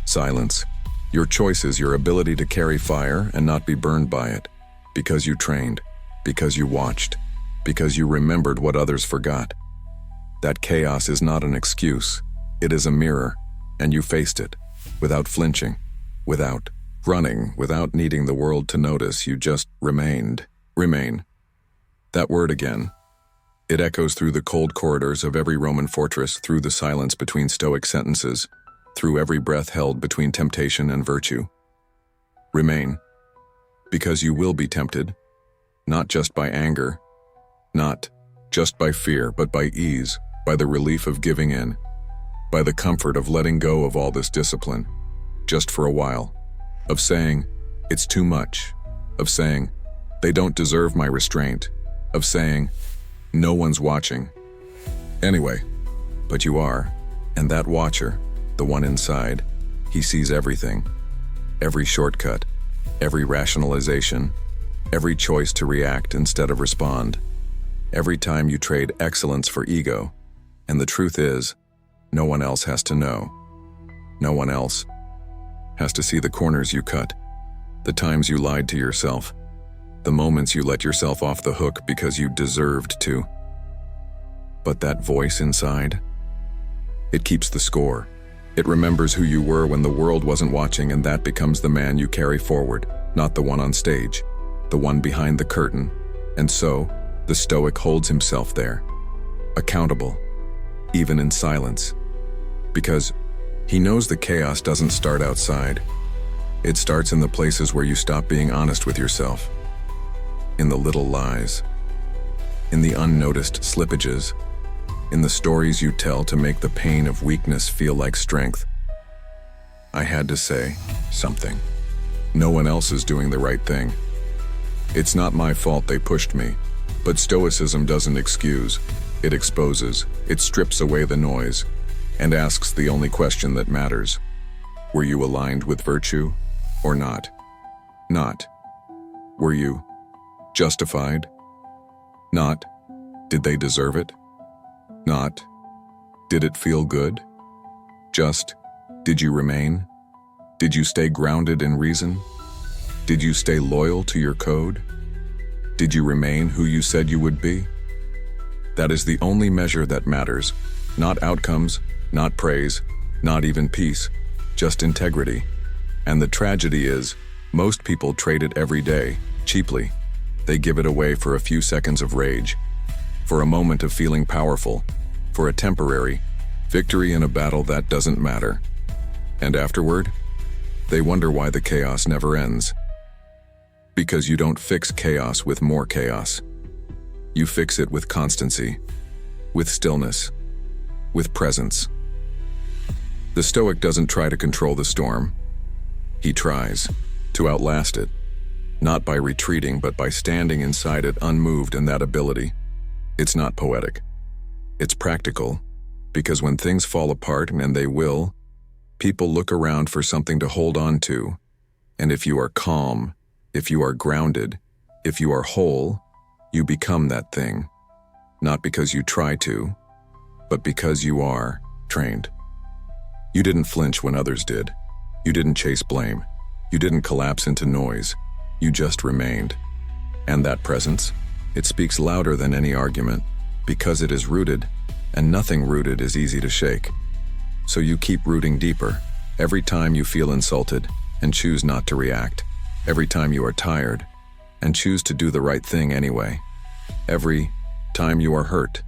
Speaker 1: silence, your choices, your ability to carry fire and not be burned by it. Because you trained, because you watched, because you remembered what others forgot. That chaos is not an excuse. It is a mirror, and you faced it, without flinching, without running, without needing the world to notice. You just remained. Remain. That word again. It echoes through the cold corridors of every Roman fortress, through the silence between Stoic sentences, through every breath held between temptation and virtue. Remain. Because you will be tempted, not just by anger, not just by fear, but by ease, by the relief of giving in, by the comfort of letting go of all this discipline, just for a while, of saying, it's too much, of saying, they don't deserve my restraint, of saying, no one's watching. Anyway, but you are, and that watcher, the one inside, he sees everything, every shortcut, every rationalization, every choice to react instead of respond, every time you trade excellence for ego. And the truth is, no one else has to know. No one else has to see the corners you cut, the times you lied to yourself, the moments you let yourself off the hook because you deserved to. But that voice inside, it keeps the score. It remembers who you were when the world wasn't watching, and that becomes the man you carry forward, not the one on stage, the one behind the curtain. And so, the Stoic holds himself there, accountable, even in silence, because he knows the chaos doesn't start outside. It starts in the places where you stop being honest with yourself, in the little lies, in the unnoticed slippages, in the stories you tell to make the pain of weakness feel like strength. I had to say something. No one else is doing the right thing. It's not my fault they pushed me. But Stoicism doesn't excuse. It exposes. It strips away the noise and asks the only question that matters. Were you aligned with virtue or not? Not. Were you justified? Not. Did they deserve it? Not. Did it feel good? Just, did you remain? Did you stay grounded in reason? Did you stay loyal to your code? Did you remain who you said you would be? That is the only measure that matters. Not outcomes, not praise, not even peace, just integrity. And the tragedy is, most people trade it every day, cheaply. They give it away for a few seconds of rage, for a moment of feeling powerful, for a temporary victory in a battle that doesn't matter. And afterward, they wonder why the chaos never ends. Because you don't fix chaos with more chaos. You fix it with constancy, with stillness, with presence. The Stoic doesn't try to control the storm. He tries to outlast it, not by retreating, but by standing inside it unmoved in that ability. It's not poetic. It's practical, because when things fall apart, and they will, people look around for something to hold on to. And if you are calm, if you are grounded, if you are whole, you become that thing. Not because you try to, but because you are trained. You didn't flinch when others did. You didn't chase blame. You didn't collapse into noise. You just remained. And that presence, it speaks louder than any argument, because it is rooted, and nothing rooted is easy to shake. So you keep rooting deeper, every time you feel insulted, and choose not to react. Every time you are tired, and choose to do the right thing anyway. Every time you are hurt,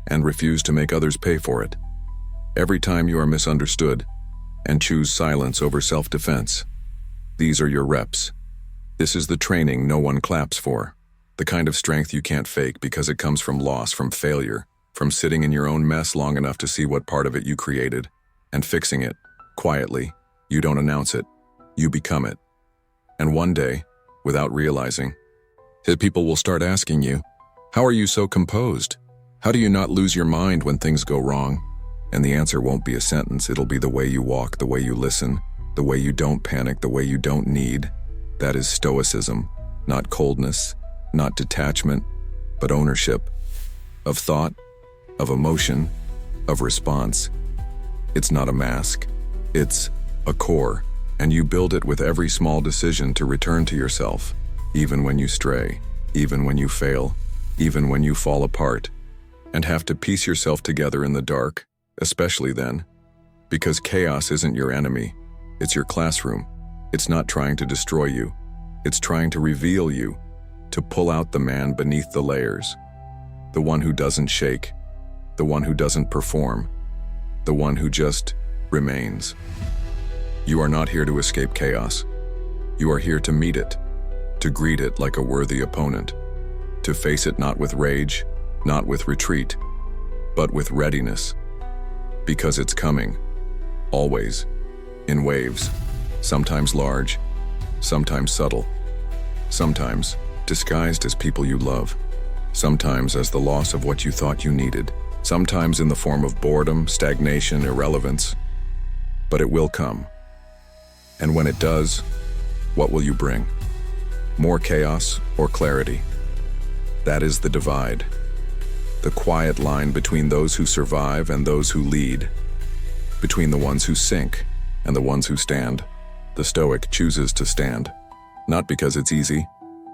Speaker 1: and refuse to make others pay for it. Every time you are misunderstood, and choose silence over self-defense. These are your reps. This is the training no one claps for. The kind of strength you can't fake because it comes from loss, from failure, from sitting in your own mess long enough to see what part of it you created, and fixing it, quietly. You don't announce it, you become it. And one day, without realizing, people will start asking you, how are you so composed? How do you not lose your mind when things go wrong? And the answer won't be a sentence, it'll be the way you walk, the way you listen, the way you don't panic, the way you don't need. That is Stoicism, not coldness, not detachment, but ownership of thought, of emotion, of response. It's not a mask, it's a core, and you build it with every small decision to return to yourself, even when you stray, even when you fail, even when you fall apart, and have to piece yourself together in the dark, especially then, because chaos isn't your enemy, it's your classroom. It's not trying to destroy you, it's trying to reveal you, to pull out the man beneath the layers, the one who doesn't shake, the one who doesn't perform, the one who just remains. You are not here to escape chaos. You are here to meet it, to greet it like a worthy opponent, to face it not with rage, not with retreat, but with readiness. Because it's coming, always, in waves, sometimes large, sometimes subtle, sometimes disguised as people you love, sometimes as the loss of what you thought you needed, sometimes in the form of boredom, stagnation, irrelevance. But it will come. And when it does, what will you bring? More chaos or clarity? That is the divide. The quiet line between those who survive and those who lead. Between the ones who sink and the ones who stand. The Stoic chooses to stand. Not because it's easy,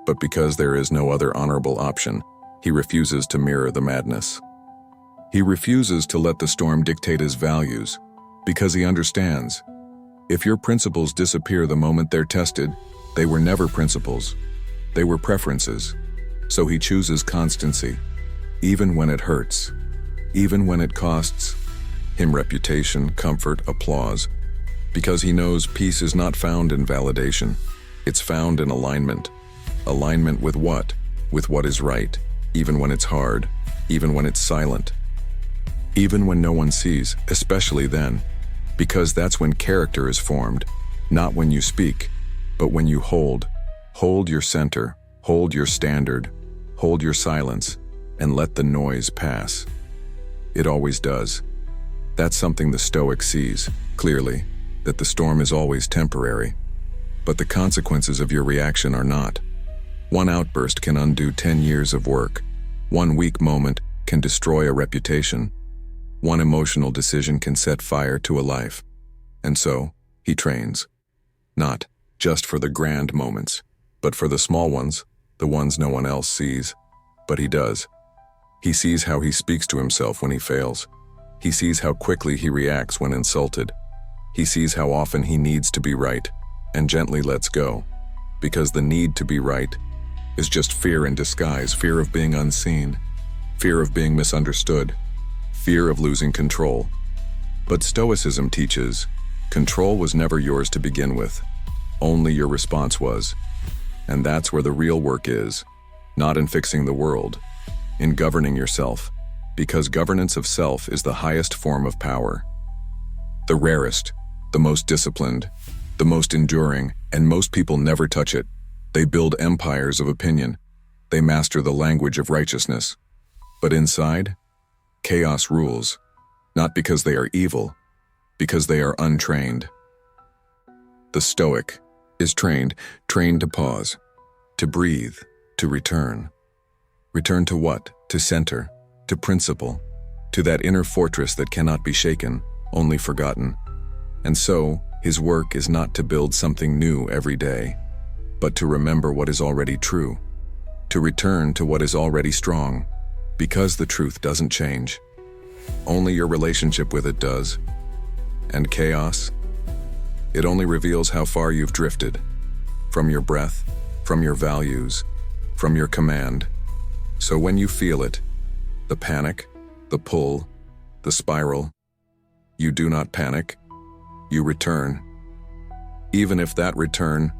Speaker 1: but because there is no other honorable option. He refuses to mirror the madness. He refuses to let the storm dictate his values, because he understands. If your principles disappear the moment they're tested, they were never principles. They were preferences. So he chooses constancy, even when it hurts, even when it costs him reputation, comfort, applause, because he knows peace is not found in validation. It's found in alignment. Alignment with what? With what is right, even when it's hard, even when it's silent, even when no one sees, especially then, because that's when character is formed, not when you speak, but when you hold your center, hold your standard, hold your silence, and let the noise pass. It always does. That's something the Stoic sees, clearly, that the storm is always temporary, but the consequences of your reaction are not. One outburst can undo 10 years of work. One weak moment can destroy a reputation. One emotional decision can set fire to a life. And so, he trains. Not just for the grand moments, but for the small ones, the ones no one else sees. But he does. He sees how he speaks to himself when he fails. He sees how quickly he reacts when insulted. He sees how often he needs to be right, and gently lets go. Because the need to be right is just fear in disguise, fear of being unseen, fear of being misunderstood, fear of losing control. But Stoicism teaches, control was never yours to begin with. Only your response was. And that's where the real work is, not in fixing the world, in governing yourself, because governance of self is the highest form of power. The rarest, the most disciplined, the most enduring, and most people never touch it. They build empires of opinion. They master the language of righteousness. But inside, chaos rules, not because they are evil, because they are untrained. The Stoic is trained to pause, to breathe, to return. Return to what? To center, to principle, to that inner fortress that cannot be shaken, only forgotten. And so, his work is not to build something new every day, but to remember what is already true, to return to what is already strong, because the truth doesn't change. Only your relationship with it does. And chaos? It only reveals how far you've drifted, from your breath, from your values, from your command. So when you feel it, the panic, the pull, the spiral, you do not panic, you return. Even if that return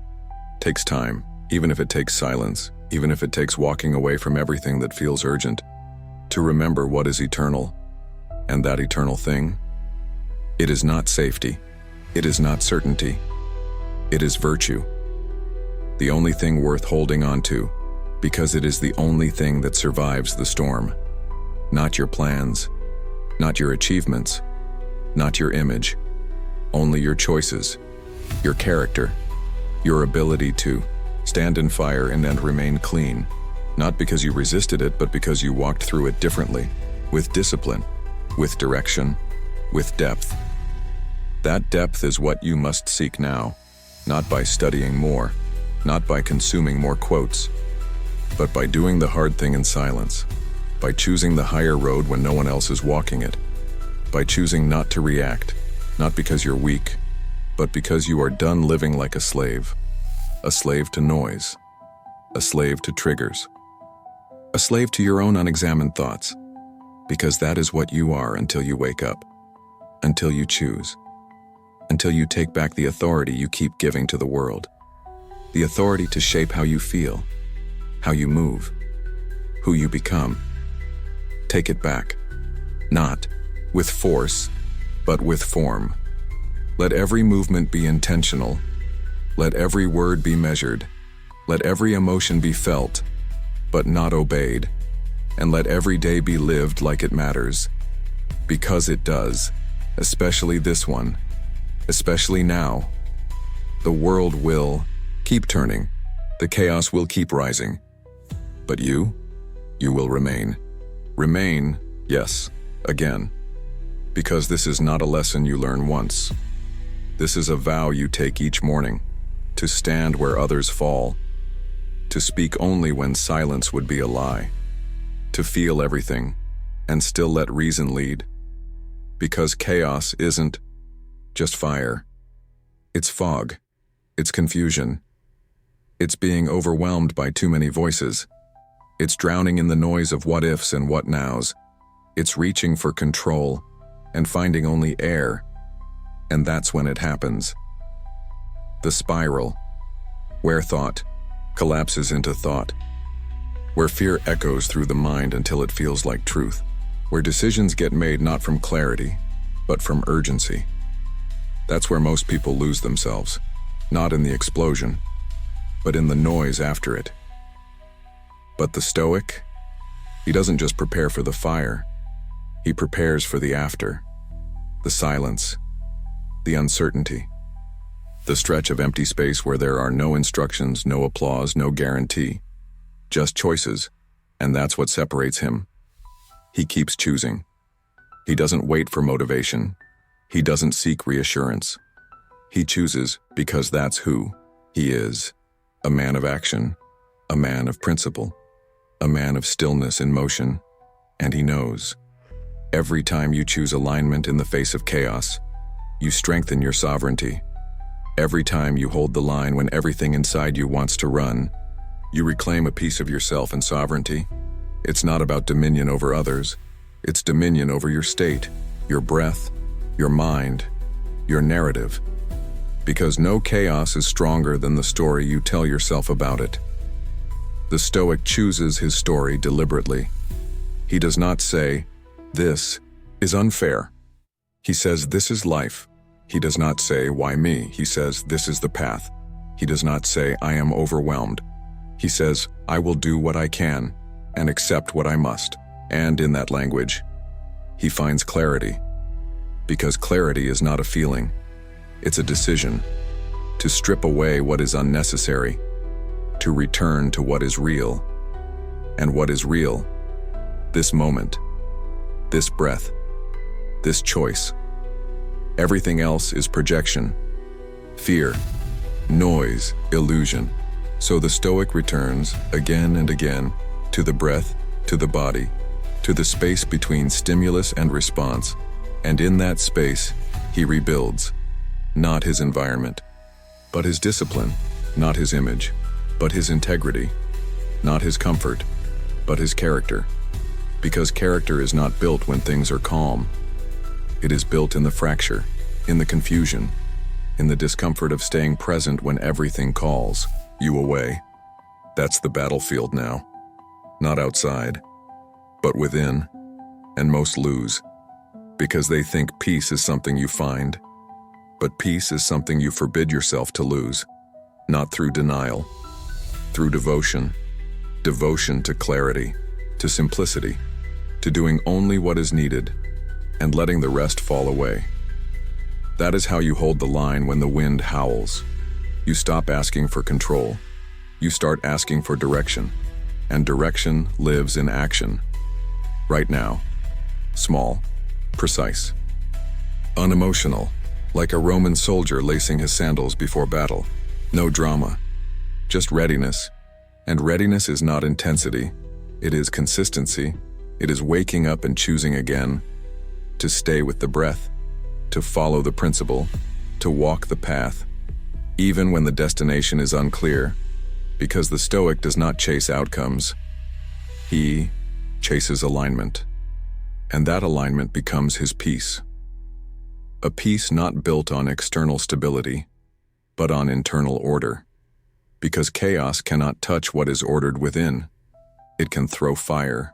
Speaker 1: takes time, even if it takes silence, even if it takes walking away from everything that feels urgent, to remember what is eternal. And that eternal thing? It is not safety. It is not certainty. It is virtue. The only thing worth holding on to, because it is the only thing that survives the storm. Not your plans, not your achievements, not your image, only your choices, your character, your ability to stand in fire and remain clean, not because you resisted it, but because you walked through it differently, with discipline, with direction, with depth. That depth is what you must seek now, not by studying more, not by consuming more quotes, but by doing the hard thing in silence, by choosing the higher road when no one else is walking it, by choosing not to react, not because you're weak, but because you are done living like a slave to noise, a slave to triggers, a slave to your own unexamined thoughts, because that is what you are until you wake up, until you choose, until you take back the authority you keep giving to the world, the authority to shape how you feel, how you move, who you become. Take it back, not with force, but with form. Let every movement be intentional. Let every word be measured. Let every emotion be felt, but not obeyed. And let every day be lived like it matters. Because it does, especially this one, especially now. The world will keep turning, The chaos will keep rising. But you will remain. Remain, yes, again. Because this is not a lesson you learn once. This is a vow you take each morning, to stand where others fall, to speak only when silence would be a lie, to feel everything and still let reason lead. Because chaos isn't just fire. It's fog. It's confusion. It's being overwhelmed by too many voices. It's drowning in the noise of what ifs and what nows. It's reaching for control and finding only air. And that's when it happens. The spiral, where thought collapses into thought, where fear echoes through the mind until it feels like truth, where decisions get made not from clarity, but from urgency. That's where most people lose themselves, not in the explosion, but in the noise after it. But the Stoic, he doesn't just prepare for the fire, he prepares for the after, the silence, the uncertainty, the stretch of empty space where there are no instructions, no applause, no guarantee, just choices, and that's what separates him. He keeps choosing. He doesn't wait for motivation. He doesn't seek reassurance. He chooses because that's who he is, a man of action, a man of principle, a man of stillness in motion, and he knows. Every time you choose alignment in the face of chaos, you strengthen your sovereignty. Every time you hold the line when everything inside you wants to run, you reclaim a piece of yourself and sovereignty. It's not about dominion over others. It's dominion over your state, your breath, your mind, your narrative. Because no chaos is stronger than the story you tell yourself about it. The Stoic chooses his story deliberately. He does not say, "This is unfair." He says, "This is life." He does not say, "Why me?" He says, "This is the path." He does not say, "I am overwhelmed." He says, "I will do what I can and accept what I must." And in that language, he finds clarity. Because clarity is not a feeling, it's a decision. To strip away what is unnecessary, to return to what is real. And what is real? This moment, this breath, this choice. Everything else is projection, fear, noise, illusion. So the Stoic returns again and again to the breath, to the body, to the space between stimulus and response. And in that space, he rebuilds, not his environment, but his discipline, not his image, but his integrity, not his comfort, but his character. Because character is not built when things are calm. It is built in the fracture, in the confusion, in the discomfort of staying present when everything calls you away. That's the battlefield now. Not outside, but within. And most lose, because they think peace is something you find. But peace is something you forbid yourself to lose, not through denial, through devotion. Devotion to clarity, to simplicity, to doing only what is needed, and letting the rest fall away. That is how you hold the line when the wind howls. You stop asking for control. You start asking for direction. And direction lives in action. Right now. Small. Precise. Unemotional. Like a Roman soldier lacing his sandals before battle. No drama. Just readiness. And readiness is not intensity. It is consistency. It is waking up and choosing again. To stay with the breath. To follow the principle. To walk the path. Even when the destination is unclear. Because the Stoic does not chase outcomes. He chases alignment. And that alignment becomes his peace. A peace not built on external stability, but on internal order. Because chaos cannot touch what is ordered within. It can throw fire.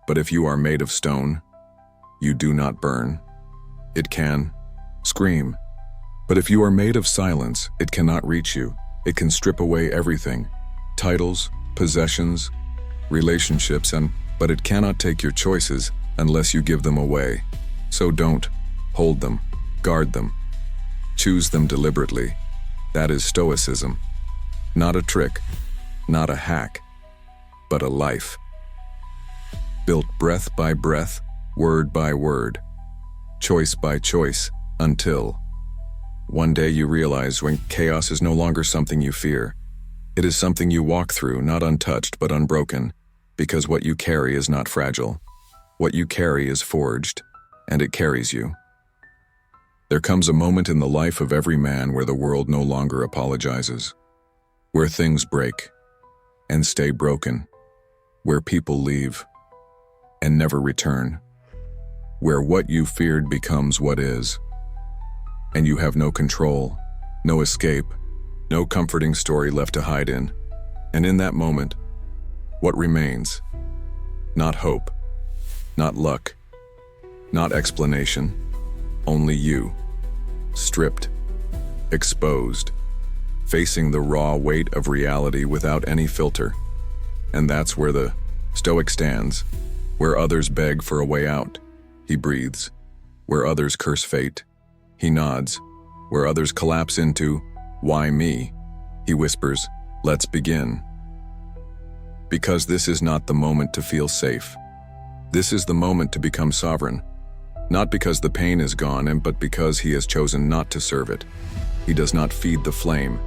Speaker 1: But if you are made of stone, you do not burn. It can scream. But if you are made of silence, it cannot reach you. It can strip away everything. Titles, possessions, relationships, but it cannot take your choices unless you give them away. So don't hold them, guard them. Choose them deliberately. That is Stoicism. Not a trick, not a hack, but a life. Built breath by breath, word by word, choice by choice, until one day you realize when chaos is no longer something you fear. It is something you walk through, not untouched but unbroken, because what you carry is not fragile. What you carry is forged, and it carries you. There comes a moment in the life of every man where the world no longer apologizes, where things break and stay broken, where people leave and never return, where what you feared becomes what is, and you have no control, no escape, no comforting story left to hide in. And in that moment, what remains? Not hope, not luck, not explanation, only you, stripped, exposed, facing the raw weight of reality without any filter. And that's where the Stoic stands, where others beg for a way out, he breathes. Where others curse fate, he nods. Where others collapse into, "Why me?" he whispers, "Let's begin." Because this is not the moment to feel safe. This is the moment to become sovereign. Not because the pain is gone, but because he has chosen not to serve it. He does not feed the flame.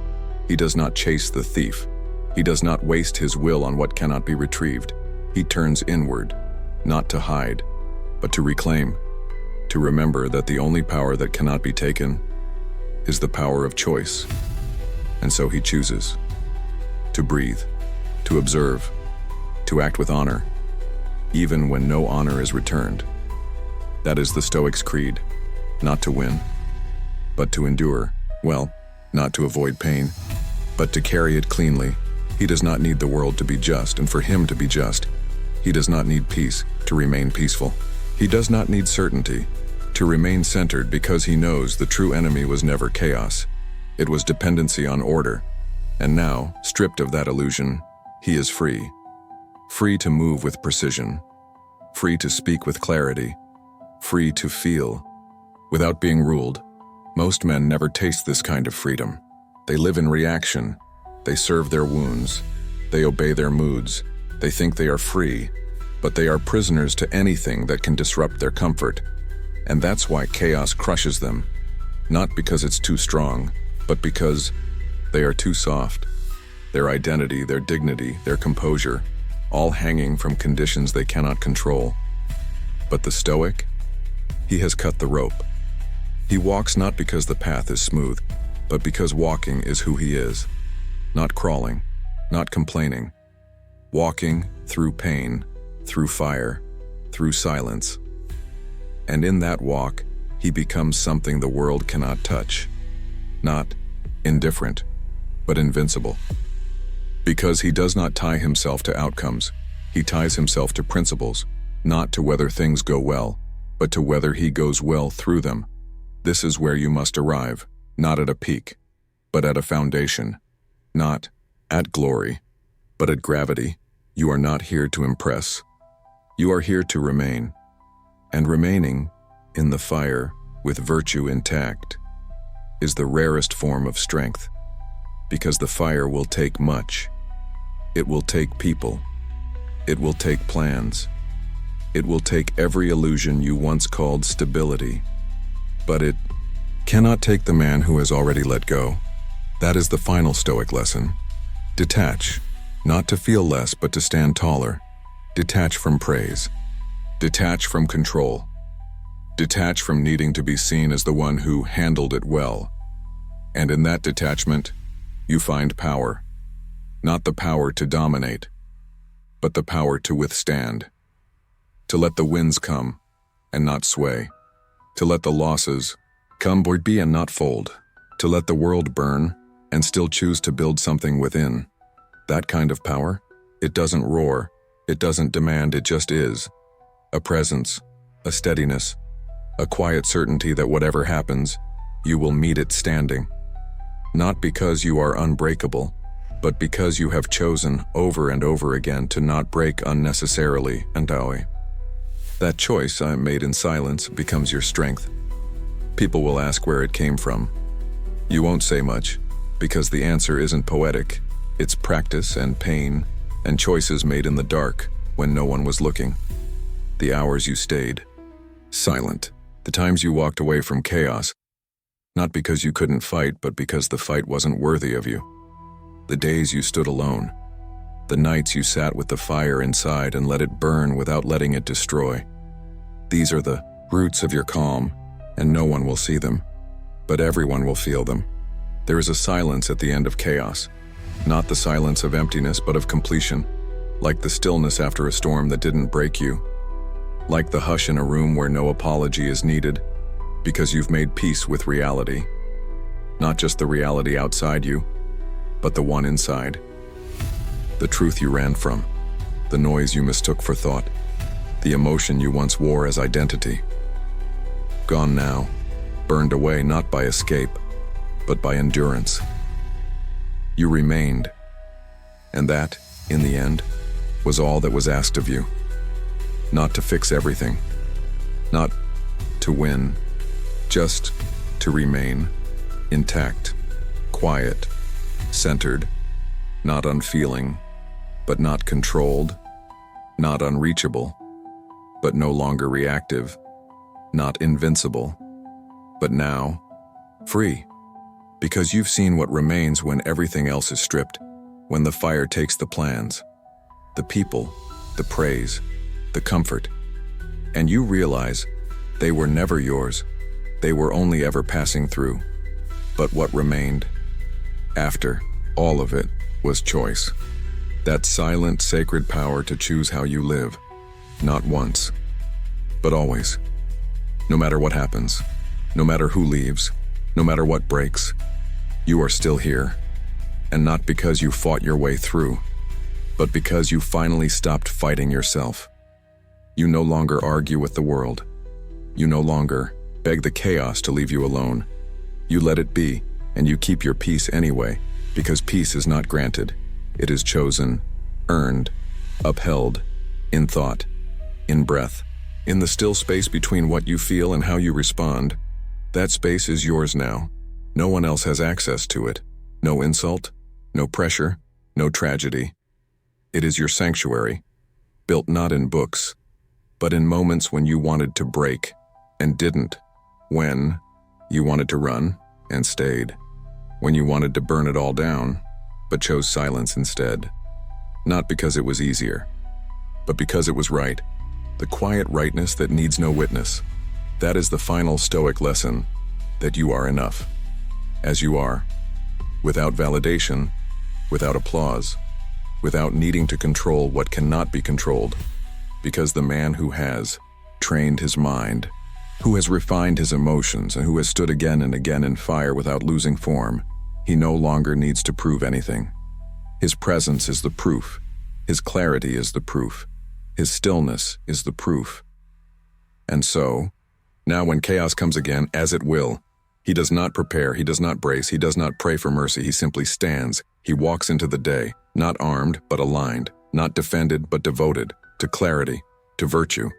Speaker 1: He does not chase the thief. He does not waste his will on what cannot be retrieved. He turns inward, not to hide, but to reclaim, to remember that the only power that cannot be taken is the power of choice. And so he chooses to breathe, to observe, to act with honor, even when no honor is returned. That is the Stoic's creed, not to win, but to endure. Well, not to avoid pain, but to carry it cleanly. He does not need the world to be just, and for him to be just. He does not need peace to remain peaceful. He does not need certainty to remain centered, because he knows the true enemy was never chaos. It was dependency on order. And now, stripped of that illusion, he is free. Free to move with precision. Free to speak with clarity. Free to feel without being ruled. Most men never taste this kind of freedom. They live in reaction. They serve their wounds. They obey their moods. They think they are free, but they are prisoners to anything that can disrupt their comfort. And that's why chaos crushes them. Not because it's too strong, but because they are too soft. Their identity, their dignity, their composure, all hanging from conditions they cannot control. But the Stoic? He has cut the rope. He walks not because the path is smooth, but because walking is who he is. Not crawling, not complaining. Walking through pain, through fire, through silence. And in that walk, he becomes something the world cannot touch. Not indifferent, but invincible. Because he does not tie himself to outcomes, he ties himself to principles, not to whether things go well, but to whether he goes well through them. This is where you must arrive, not at a peak, but at a foundation. Not at glory, but at gravity. You are not here to impress. You are here to remain. And remaining in the fire with virtue intact is the rarest form of strength, because the fire will take much. It will take people. It will take plans. It will take every illusion you once called stability. But it cannot take the man who has already let go. That is the final Stoic lesson. Detach, not to feel less, but to stand taller. Detach from praise. Detach from control. Detach from needing to be seen as the one who handled it well. And in that detachment, you find power. Not the power to dominate, but the power to withstand. To let the winds come and not sway. To let the losses come or be and not fold. To let the world burn and still choose to build something within. That kind of power, it doesn't roar, it doesn't demand, it just is. A presence, a steadiness, a quiet certainty that whatever happens, you will meet it standing. Not because you are unbreakable, but because you have chosen over and over again to not break unnecessarily and die. That choice I made in silence becomes your strength. People will ask where it came from. You won't say much, because the answer isn't poetic, It's practice and pain and choices made in the dark when no one was looking. The hours you stayed silent, the times you walked away from chaos, not because you couldn't fight, but because the fight wasn't worthy of you. The days you stood alone, the nights you sat with the fire inside and let it burn without letting it destroy. These are the roots of your calm, and no one will see them, but everyone will feel them. There is a silence at the end of chaos, not the silence of emptiness, but of completion, like the stillness after a storm that didn't break you, like the hush in a room where no apology is needed, because you've made peace with reality. Not just the reality outside you, but the one inside. The truth you ran from, the noise you mistook for thought, the emotion you once wore as identity. Gone now, burned away not by escape, but by endurance. You remained, and that, in the end, was all that was asked of you. Not to fix everything, not to win, just to remain intact, quiet, centered, not unfeeling, but not controlled, not unreachable, but no longer reactive, not invincible, but now free. Because you've seen what remains when everything else is stripped, when the fire takes the plans, the people, the praise, the comfort, and you realize they were never yours, they were only ever passing through. But what remained, after all of it, was choice. That silent, sacred power to choose how you live, not once, but always. No matter what happens, no matter who leaves, no matter what breaks, you are still here. And not because you fought your way through, but because you finally stopped fighting yourself. You no longer argue with the world. You no longer beg the chaos to leave you alone. You let it be, and you keep your peace anyway, because peace is not granted. It is chosen, earned, upheld, in thought, in breath, in the still space between what you feel and how you respond. That space is yours now. No one else has access to it. No insult, no pressure, no tragedy. It is your sanctuary, built not in books, but in moments when you wanted to break and didn't, when you wanted to run and stayed, when you wanted to burn it all down, but chose silence instead. Not because it was easier, but because it was right. The quiet rightness that needs no witness. That is the final Stoic lesson, that you are enough, as you are, without validation, without applause, without needing to control what cannot be controlled, because the man who has trained his mind, who has refined his emotions, and who has stood again and again in fire without losing form, he no longer needs to prove anything. His presence is the proof. His clarity is the proof. His stillness is the proof. And so, now when chaos comes again, as it will, he does not prepare, he does not brace, he does not pray for mercy, he simply stands. He walks into the day, not armed but aligned, not defended but devoted, to clarity, to virtue,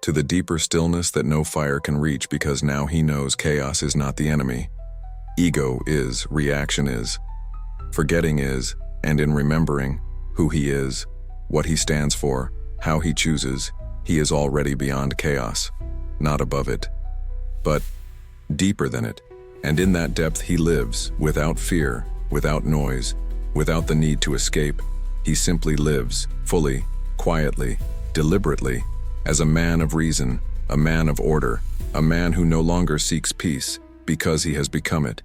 Speaker 1: to the deeper stillness that no fire can reach, because now he knows chaos is not the enemy. Ego is, reaction is, forgetting is, and in remembering who he is, what he stands for, how he chooses, he is already beyond chaos, not above it, but deeper than it. And in that depth he lives, without fear, without noise, without the need to escape. He simply lives, fully, quietly, deliberately, as a man of reason, a man of order, a man who no longer seeks peace because he has become it.